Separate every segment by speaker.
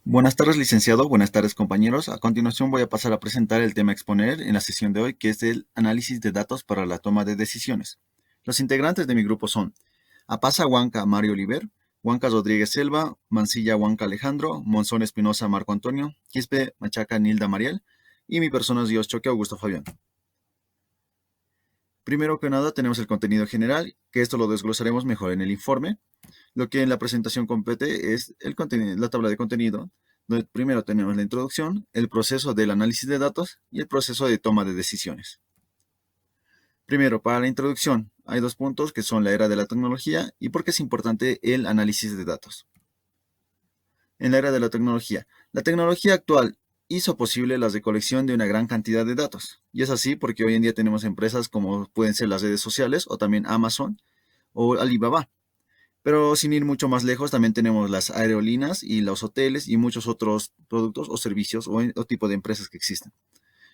Speaker 1: Buenas tardes, licenciado. Buenas tardes, compañeros. A continuación voy a pasar a presentar el tema a exponer en la sesión de hoy, que es el análisis de datos para la toma de decisiones. Los integrantes de mi grupo son Apaza Huanca Mario Oliver, Huanca Rodríguez Selva, Mancilla Huanca Alejandro, Monzón Espinosa Marco Antonio, Quispe Machaca Nilda Mariel y mi persona es Dios Choque Augusto Fabián. Primero que nada tenemos el contenido general, que esto lo desglosaremos mejor en el informe. Lo que en la presentación compete es la tabla de contenido, donde primero tenemos la introducción, el proceso del análisis de datos y el proceso de toma de decisiones. Primero, para la introducción, hay dos puntos que son la era de la tecnología y por qué es importante el análisis de datos. En la era de la tecnología actual hizo posible la recolección de una gran cantidad de datos. Y es así porque hoy en día tenemos empresas como pueden ser las redes sociales o también Amazon o Alibaba. Pero sin ir mucho más lejos, también tenemos las aerolíneas y los hoteles y muchos otros productos o servicios o tipo de empresas que existen.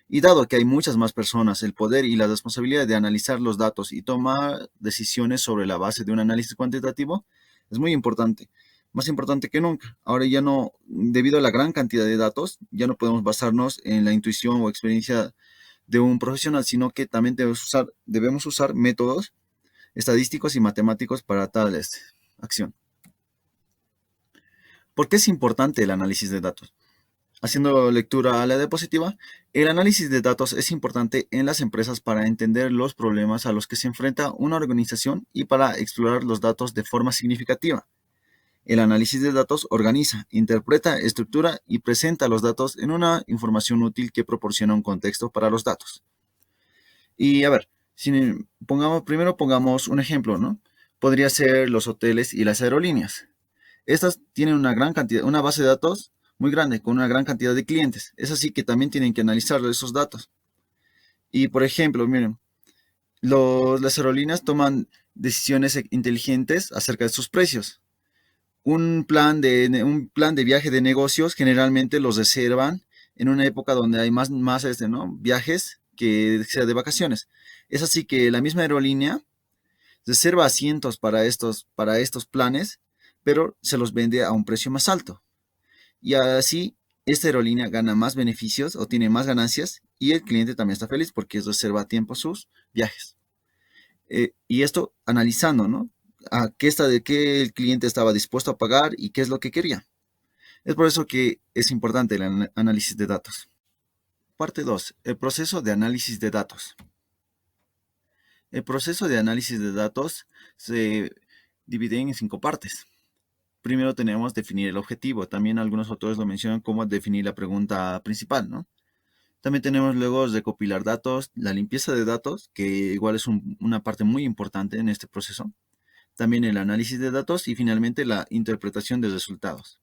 Speaker 1: Y dado que hay muchas más personas, el poder y la responsabilidad de analizar los datos y tomar decisiones sobre la base de un análisis cuantitativo es muy importante, más importante que nunca. Ahora ya no, debido a la gran cantidad de datos, ya no podemos basarnos en la intuición o experiencia de un profesional, sino que también debemos usar métodos estadísticos y matemáticos para tal acción. ¿Por qué es importante el análisis de datos? Haciendo lectura a la diapositiva, el análisis de datos es importante en las empresas para entender los problemas a los que se enfrenta una organización y para explorar los datos de forma significativa. El análisis de datos organiza, interpreta, estructura y presenta los datos en una información útil que proporciona un contexto para los datos. Y a ver, primero pongamos un ejemplo, ¿no? Podría ser los hoteles y las aerolíneas. Estas tienen una gran cantidad, una base de datos muy grande, con una gran cantidad de clientes. Es así que también tienen que analizar esos datos. Y por ejemplo, miren, las aerolíneas toman decisiones inteligentes acerca de sus precios. Un plan de viaje de negocios generalmente los reservan en una época donde hay más ¿no? viajes que sea de vacaciones. Es así que la misma aerolínea reserva asientos para estos planes, pero se los vende a un precio más alto. Y así, esta aerolínea gana más beneficios o tiene más ganancias y el cliente también está feliz porque reserva a tiempo sus viajes. Y esto analizando, ¿no? De qué el cliente estaba dispuesto a pagar y qué es lo que quería. Es por eso que es importante el análisis de datos. Parte 2. El proceso de análisis de datos. El proceso de análisis de datos se divide en 5 partes. Primero tenemos definir el objetivo. También algunos autores lo mencionan como definir la pregunta principal, ¿no? También tenemos luego recopilar datos, la limpieza de datos, que igual es una parte muy importante en este proceso. También el análisis de datos y finalmente la interpretación de resultados.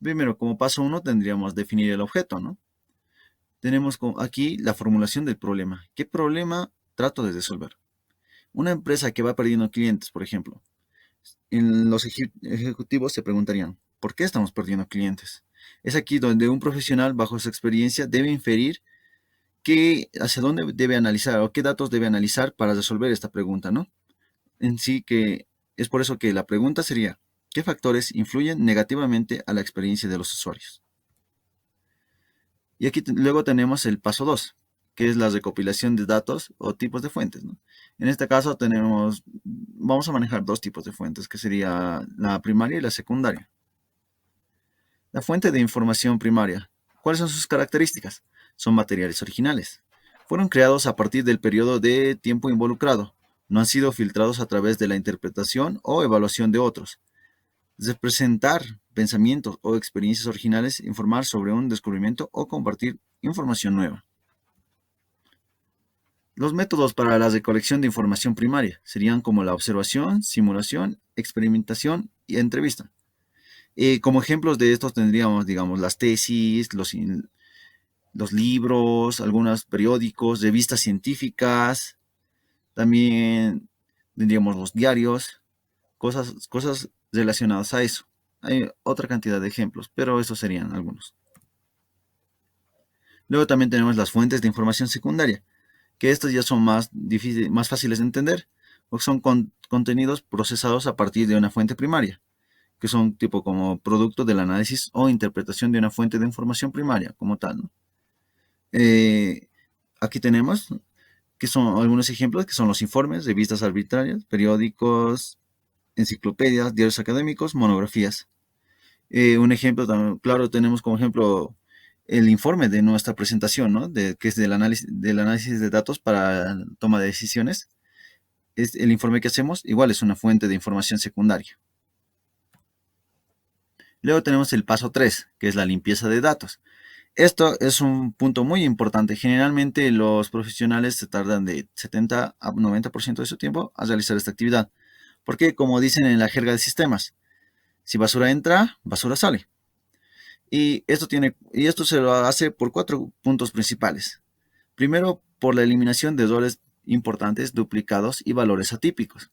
Speaker 1: Primero, como paso uno, tendríamos definir el objeto, ¿no? Tenemos aquí la formulación del problema. ¿Qué problema trato de resolver? Una empresa que va perdiendo clientes, por ejemplo, los ejecutivos se preguntarían, ¿por qué estamos perdiendo clientes? Es aquí donde un profesional bajo su experiencia debe inferir hacia dónde debe analizar o qué datos debe analizar para resolver esta pregunta, ¿no? En sí que es por eso que la pregunta sería, ¿qué factores influyen negativamente a la experiencia de los usuarios? Y aquí luego tenemos el paso 2, que es la recopilación de datos o tipos de fuentes, ¿no? En este caso vamos a manejar dos tipos de fuentes, que sería la primaria y la secundaria. La fuente de información primaria. ¿Cuáles son sus características? Son materiales originales. Fueron creados a partir del periodo de tiempo involucrado. No han sido filtrados a través de la interpretación o evaluación de otros. Representar pensamientos o experiencias originales, informar sobre un descubrimiento o compartir información nueva. Los métodos para la recolección de información primaria serían como la observación, simulación, experimentación y entrevista. Como ejemplos de estos tendríamos, digamos, las tesis, los libros, algunos periódicos, revistas científicas, también tendríamos los diarios, cosas relacionadas a eso. Hay otra cantidad de ejemplos, pero estos serían algunos. Luego también tenemos las fuentes de información secundaria, que estos ya son más fáciles de entender, porque son contenidos procesados a partir de una fuente primaria, que son tipo como producto del análisis o interpretación de una fuente de información primaria como tal, ¿no? Eh, Aquí tenemos que son algunos ejemplos, que son los informes, revistas arbitrarias, periódicos, enciclopedias, diarios académicos, monografías. Un ejemplo, claro, tenemos como ejemplo el informe de nuestra presentación, ¿no? Que es del análisis de datos para toma de decisiones. El informe que hacemos igual es una fuente de información secundaria. Luego tenemos el paso 3, que es la limpieza de datos. Esto es un punto muy importante. Generalmente los profesionales se tardan de 70 a 90% de su tiempo a realizar esta actividad. Porque, como dicen en la jerga de sistemas, si basura entra, basura sale. Y esto se lo hace por 4 puntos principales. Primero, por la eliminación de errores importantes, duplicados y valores atípicos.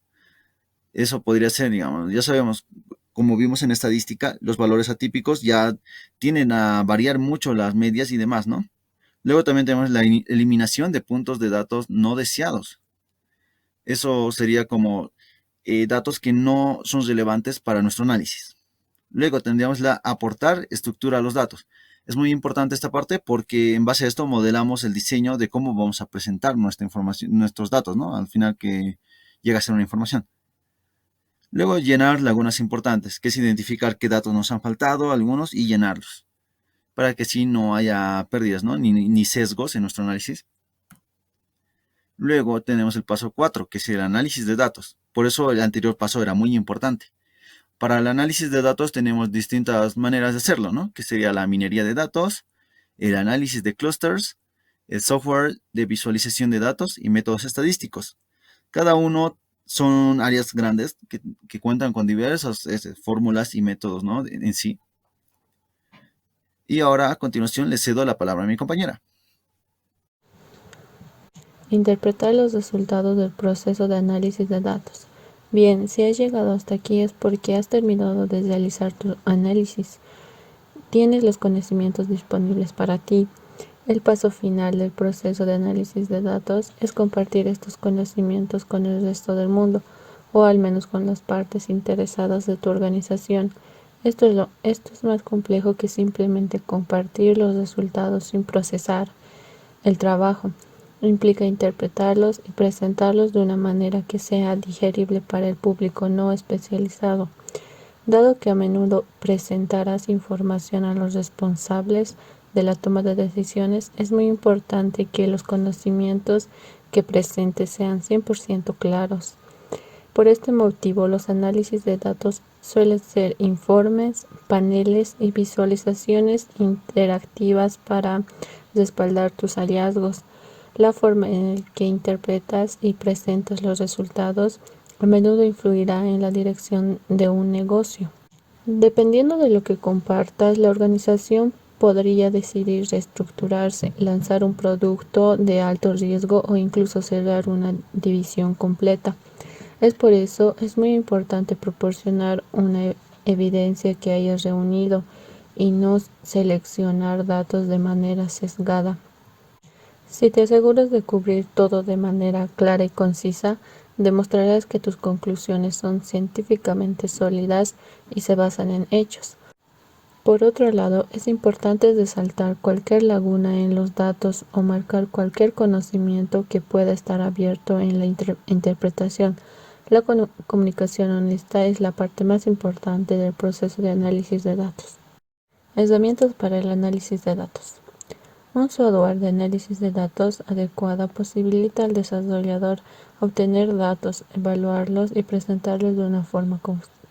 Speaker 1: Eso podría ser, digamos, ya sabemos, como vimos en estadística, los valores atípicos ya tienden a variar mucho las medias y demás, ¿no? Luego también tenemos la eliminación de puntos de datos no deseados. Eso sería como datos que no son relevantes para nuestro análisis. Luego tendríamos la aportar estructura a los datos. Es muy importante esta parte porque en base a esto modelamos el diseño de cómo vamos a presentar nuestra información, nuestros datos, ¿no? Al final que llega a ser una información. Luego llenar lagunas importantes, que es identificar qué datos nos han faltado, algunos, y llenarlos, para que así no haya pérdidas, ¿no? Ni sesgos en nuestro análisis. Luego tenemos el paso 4, que es el análisis de datos. Por eso el anterior paso era muy importante. Para el análisis de datos tenemos distintas maneras de hacerlo, ¿no? Que sería la minería de datos, el análisis de clusters, el software de visualización de datos y métodos estadísticos. Cada uno son áreas grandes que cuentan con diversas fórmulas y métodos, ¿no? en sí. Y ahora a continuación le cedo la palabra a mi compañera.
Speaker 2: Interpretar los resultados del proceso de análisis de datos. Bien, si has llegado hasta aquí es porque has terminado de realizar tu análisis. Tienes los conocimientos disponibles para ti. El paso final del proceso de análisis de datos es compartir estos conocimientos con el resto del mundo, o al menos con las partes interesadas de tu organización. Esto es más complejo que simplemente compartir los resultados sin procesar el trabajo. Implica interpretarlos y presentarlos de una manera que sea digerible para el público no especializado. Dado que a menudo presentarás información a los responsables de la toma de decisiones, es muy importante que los conocimientos que presentes sean 100% claros. Por este motivo, los análisis de datos suelen ser informes, paneles y visualizaciones interactivas para respaldar tus hallazgos. La forma en la que interpretas y presentas los resultados a menudo influirá en la dirección de un negocio. Dependiendo de lo que compartas, la organización podría decidir reestructurarse, lanzar un producto de alto riesgo o incluso cerrar una división completa. Por eso es muy importante proporcionar una evidencia que hayas reunido y no seleccionar datos de manera sesgada. Si te aseguras de cubrir todo de manera clara y concisa, demostrarás que tus conclusiones son científicamente sólidas y se basan en hechos. Por otro lado, es importante resaltar cualquier laguna en los datos o marcar cualquier conocimiento que pueda estar abierto en la interpretación. La comunicación honesta es la parte más importante del proceso de análisis de datos. Herramientas para el análisis de datos. Un software de análisis de datos adecuada posibilita al desarrollador obtener datos, evaluarlos y presentarlos de una forma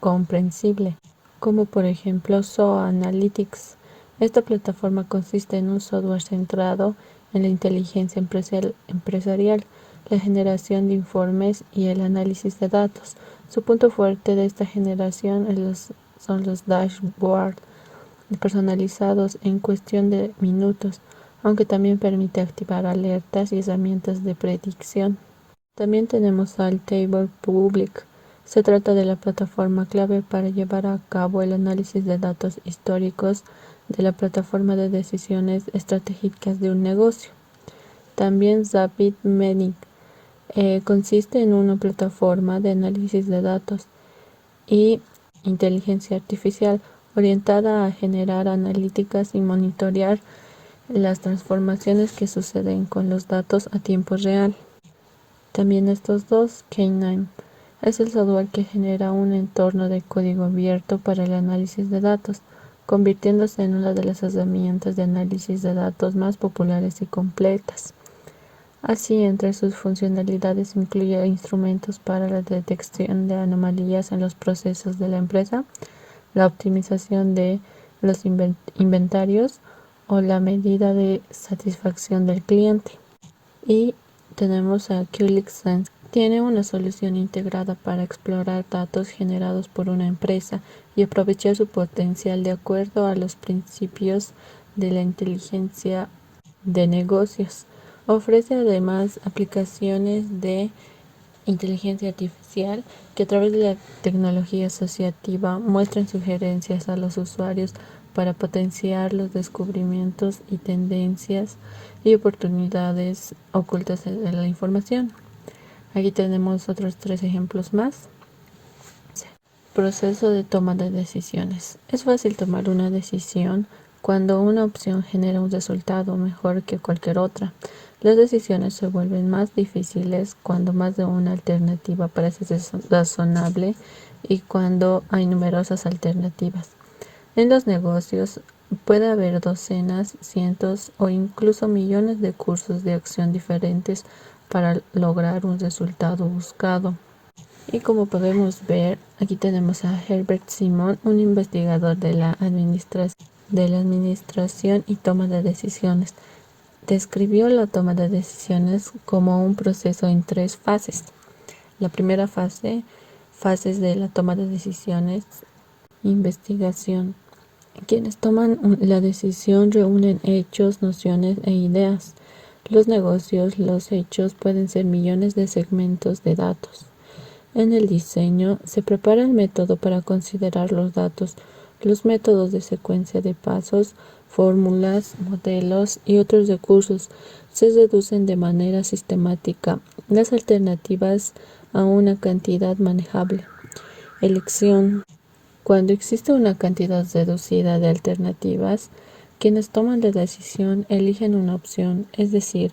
Speaker 2: comprensible, como por ejemplo SOA Analytics. Esta plataforma consiste en un software centrado en la inteligencia empresarial, la generación de informes y el análisis de datos. Su punto fuerte de esta generación son los dashboards personalizados en cuestión de minutos, aunque también permite activar alertas y herramientas de predicción. También tenemos al Table Public. Se trata de la plataforma clave para llevar a cabo el análisis de datos históricos de la plataforma de decisiones estratégicas de un negocio. También Rapid Medik consiste en una plataforma de análisis de datos y inteligencia artificial orientada a generar analíticas y monitorear las transformaciones que suceden con los datos a tiempo real. También estos dos, K9, es el software que genera un entorno de código abierto para el análisis de datos, convirtiéndose en una de las herramientas de análisis de datos más populares y completas. Así, entre sus funcionalidades incluye instrumentos para la detección de anomalías en los procesos de la empresa, la optimización de los inventarios o la medida de satisfacción del cliente. Y tenemos a QlikSense. Tiene una solución integrada para explorar datos generados por una empresa y aprovechar su potencial de acuerdo a los principios de la inteligencia de negocios. Ofrece además aplicaciones de inteligencia artificial que a través de la tecnología asociativa muestran sugerencias a los usuarios para potenciar los descubrimientos y tendencias y oportunidades ocultas en la información. Aquí tenemos otros 3 ejemplos más. Proceso de toma de decisiones. Es fácil tomar una decisión cuando una opción genera un resultado mejor que cualquier otra. Las decisiones se vuelven más difíciles cuando más de una alternativa parece razonable y cuando hay numerosas alternativas. En los negocios puede haber docenas, cientos o incluso millones de cursos de acción diferentes para lograr un resultado buscado. Y como podemos ver, aquí tenemos a Herbert Simon, un investigador de la administración y toma de decisiones. Describió la toma de decisiones como un proceso en 3 fases. La primera fase, fases de la toma de decisiones, investigación. Quienes toman la decisión reúnen hechos, nociones e ideas. Los negocios, los hechos pueden ser millones de segmentos de datos. En el diseño, se prepara el método para considerar los datos, los métodos de secuencia de pasos, fórmulas, modelos y otros recursos se reducen de manera sistemática las alternativas a una cantidad manejable. Elección. Cuando existe una cantidad reducida de alternativas, quienes toman la decisión eligen una opción, es decir,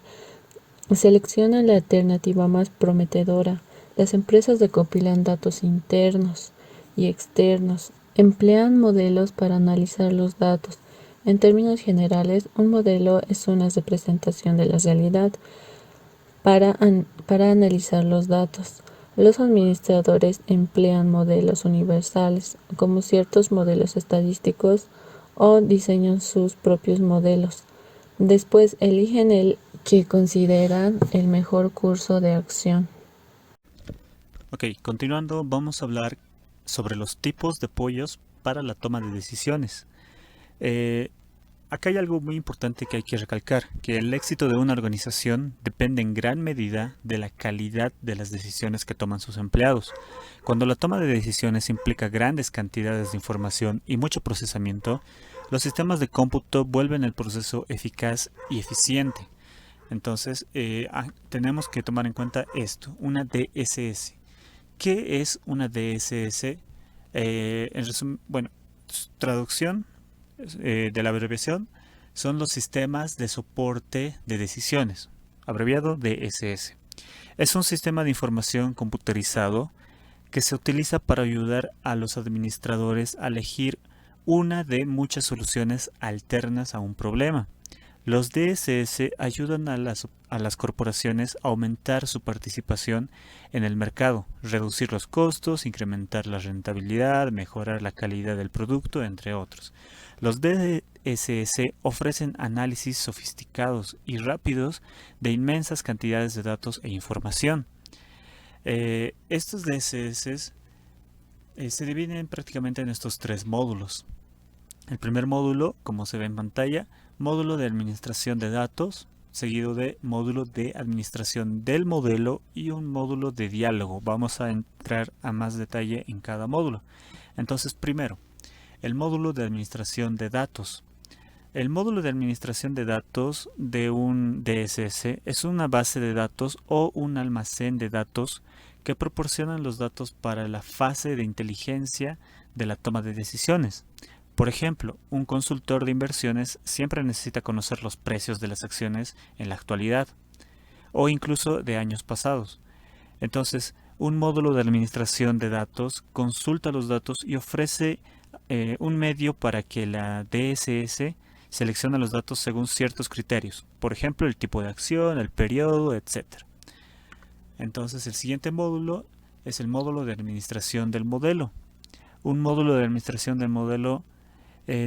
Speaker 2: seleccionan la alternativa más prometedora. Las empresas recopilan datos internos y externos, emplean modelos para analizar los datos. En términos generales, un modelo es una representación de la realidad para analizar los datos. Los administradores emplean modelos universales, como ciertos modelos estadísticos, o diseñan sus propios modelos. Después eligen el que consideran el mejor curso de acción.
Speaker 3: Ok, continuando, vamos a hablar sobre los tipos de apoyos para la toma de decisiones. Acá hay algo muy importante que hay que recalcar, que el éxito de una organización depende en gran medida de la calidad de las decisiones que toman sus empleados. Cuando la toma de decisiones implica grandes cantidades de información y mucho procesamiento, los sistemas de cómputo vuelven el proceso eficaz y eficiente. Entonces, tenemos que tomar en cuenta esto, una DSS. ¿Qué es una DSS? En resumen, bueno, traducción de la abreviación son los sistemas de soporte de decisiones, abreviado DSS. Es un sistema de información computerizado que se utiliza para ayudar a los administradores a elegir una de muchas soluciones alternas a un problema. Los DSS ayudan a las corporaciones a aumentar su participación en el mercado, reducir los costos, incrementar la rentabilidad, mejorar la calidad del producto, entre otros. Los DSS ofrecen análisis sofisticados y rápidos de inmensas cantidades de datos e información. Estos DSS se dividen prácticamente en estos 3 módulos. El primer módulo, como se ve en pantalla, módulo de administración de datos, seguido de módulo de administración del modelo y un módulo de diálogo. Vamos a entrar a más detalle en cada módulo. Entonces, primero, el módulo de administración de datos. El módulo de administración de datos de un DSS es una base de datos o un almacén de datos que proporcionan los datos para la fase de inteligencia de la toma de decisiones. Por ejemplo, un consultor de inversiones siempre necesita conocer los precios de las acciones en la actualidad o incluso de años pasados. Entonces, un módulo de administración de datos consulta los datos y ofrece un medio para que la DSS seleccione los datos según ciertos criterios, por ejemplo, el tipo de acción, el periodo, etc. Entonces, el siguiente módulo es el módulo de administración del modelo. Un módulo de administración del modelo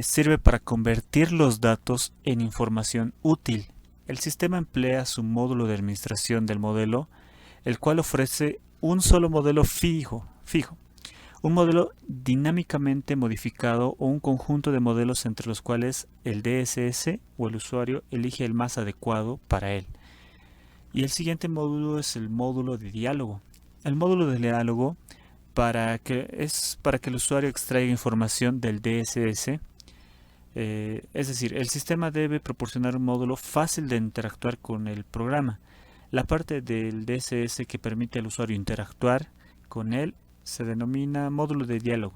Speaker 3: sirve para convertir los datos en información útil. El sistema emplea su módulo de administración del modelo, el cual ofrece un solo modelo fijo, un modelo dinámicamente modificado o un conjunto de modelos entre los cuales el DSS o el usuario elige el más adecuado para él. Y el siguiente módulo es el módulo de diálogo. El módulo de diálogo es para que el usuario extraiga información del DSS. Es decir, el sistema debe proporcionar un módulo fácil de interactuar con el programa. La parte del DSS que permite al usuario interactuar con él se denomina módulo de diálogo.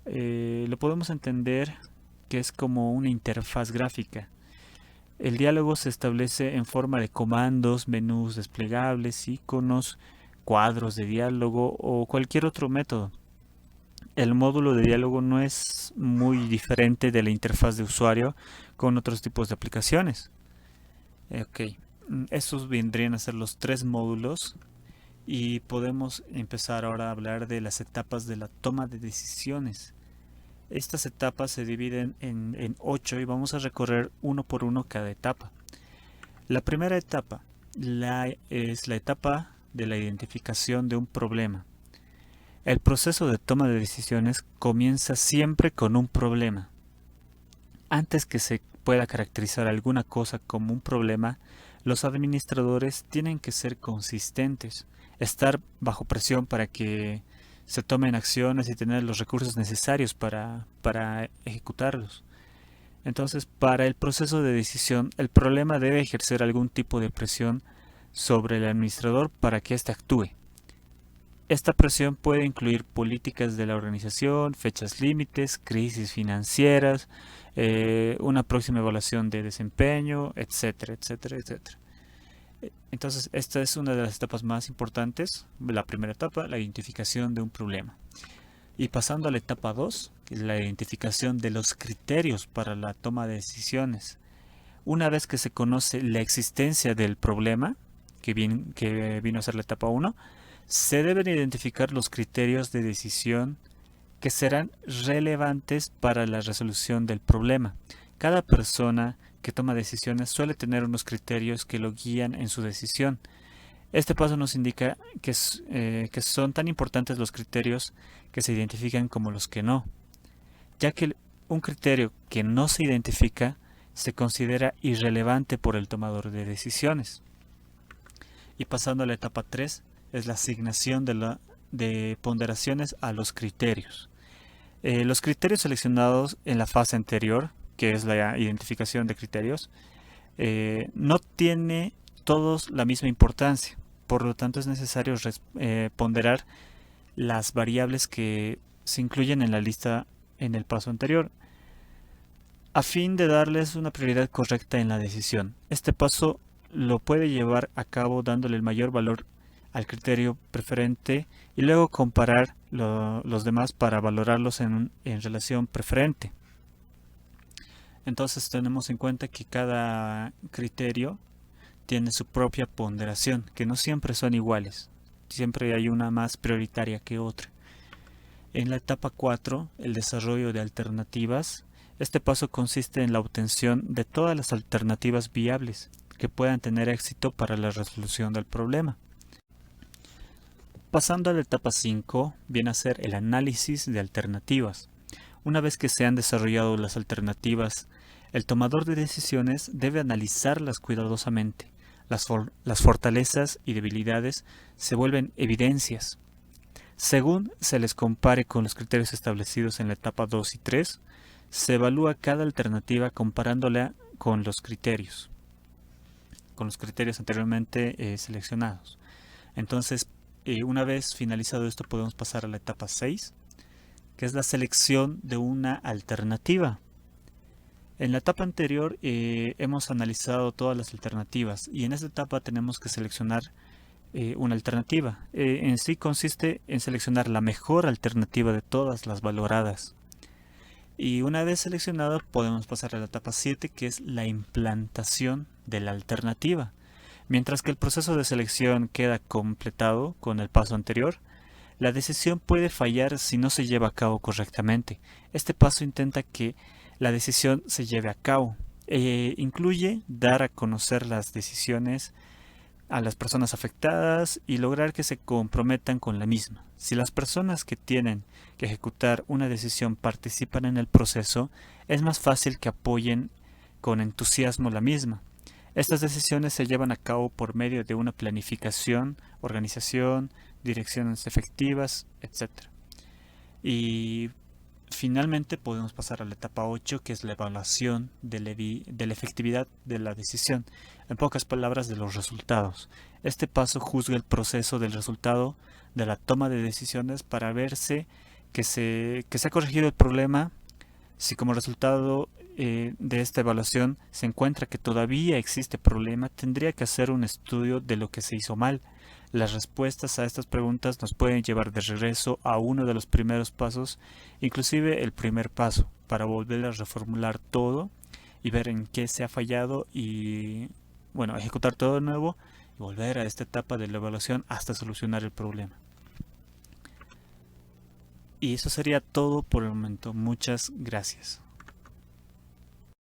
Speaker 3: Lo podemos entender que es como una interfaz gráfica. El diálogo se establece en forma de comandos, menús desplegables, iconos, cuadros de diálogo o cualquier otro método. El módulo de diálogo no es muy diferente de la interfaz de usuario con otros tipos de aplicaciones. Estos vendrían a ser los 3 módulos y podemos empezar ahora a hablar de las etapas de la toma de decisiones. Estas etapas se dividen en 8 y vamos a recorrer uno por uno cada etapa. La primera etapa es la etapa de la identificación de un problema. El proceso de toma de decisiones comienza siempre con un problema. Antes que se pueda caracterizar alguna cosa como un problema, los administradores tienen que ser consistentes, estar bajo presión para que se tomen acciones y tener los recursos necesarios para ejecutarlos. Entonces, para el proceso de decisión, el problema debe ejercer algún tipo de presión sobre el administrador para que éste actúe. Esta presión puede incluir políticas de la organización, fechas límites, crisis financieras, una próxima evaluación de desempeño, etcétera, etcétera, etcétera. Entonces, esta es una de las etapas más importantes. La primera etapa, la identificación de un problema. Y pasando a la etapa 2, que es la identificación de los criterios para la toma de decisiones. Una vez que se conoce la existencia del problema, que vino a ser la etapa 1, se deben identificar los criterios de decisión que serán relevantes para la resolución del problema. Cada persona que toma decisiones suele tener unos criterios que lo guían en su decisión. Este paso nos indica que son tan importantes los criterios que se identifican como los que no, ya que un criterio que no se identifica se considera irrelevante por el tomador de decisiones. Y pasando a la etapa 3, es la asignación de ponderaciones a los criterios. Los criterios seleccionados en la fase anterior, que es la identificación de criterios, no tiene todos la misma importancia. Por lo tanto, es necesario ponderar las variables que se incluyen en la lista en el paso anterior, a fin de darles una prioridad correcta en la decisión. Este paso lo puede llevar a cabo dándole el mayor valor al criterio preferente y luego comparar los demás para valorarlos en relación preferente. Entonces tenemos en cuenta que cada criterio tiene su propia ponderación, que no siempre son iguales, siempre hay una más prioritaria que otra. En la etapa 4, el desarrollo de alternativas, este paso consiste en la obtención de todas las alternativas viables que puedan tener éxito para la resolución del problema. Pasando a la etapa 5, viene a ser el análisis de alternativas. Una vez que se han desarrollado las alternativas, el tomador de decisiones debe analizarlas cuidadosamente. Las fortalezas y debilidades se vuelven evidencias. Según se les compare con los criterios establecidos en la etapa 2 y 3, se evalúa cada alternativa comparándola con los criterios anteriormente seleccionados. Entonces, una vez finalizado esto, podemos pasar a la etapa 6, que es la selección de una alternativa. En la etapa anterior hemos analizado todas las alternativas y en esta etapa tenemos que seleccionar una alternativa. En sí consiste en seleccionar la mejor alternativa de todas las valoradas. Y una vez seleccionado podemos pasar a la etapa 7, que es la implantación de la alternativa. Mientras que el proceso de selección queda completado con el paso anterior, la decisión puede fallar si no se lleva a cabo correctamente. Este paso intenta que la decisión se lleve a cabo. Incluye dar a conocer las decisiones a las personas afectadas y lograr que se comprometan con la misma. Si las personas que tienen que ejecutar una decisión participan en el proceso, es más fácil que apoyen con entusiasmo la misma. Estas decisiones se llevan a cabo por medio de una planificación, organización, direcciones efectivas, etc. Y finalmente podemos pasar a la etapa 8, que es la evaluación de la efectividad de la decisión. En pocas palabras, de los resultados. Este paso juzga el proceso del resultado de la toma de decisiones para verse que se ha corregido el problema. Si como resultado de esta evaluación se encuentra que todavía existe problema, tendría que hacer un estudio de lo que se hizo mal. Las respuestas a estas preguntas nos pueden llevar de regreso a uno de los primeros pasos, inclusive el primer paso, para volver a reformular todo y ver en qué se ha fallado y, bueno, ejecutar todo de nuevo y volver a esta etapa de la evaluación hasta solucionar el problema. Y eso sería todo por el momento. Muchas gracias.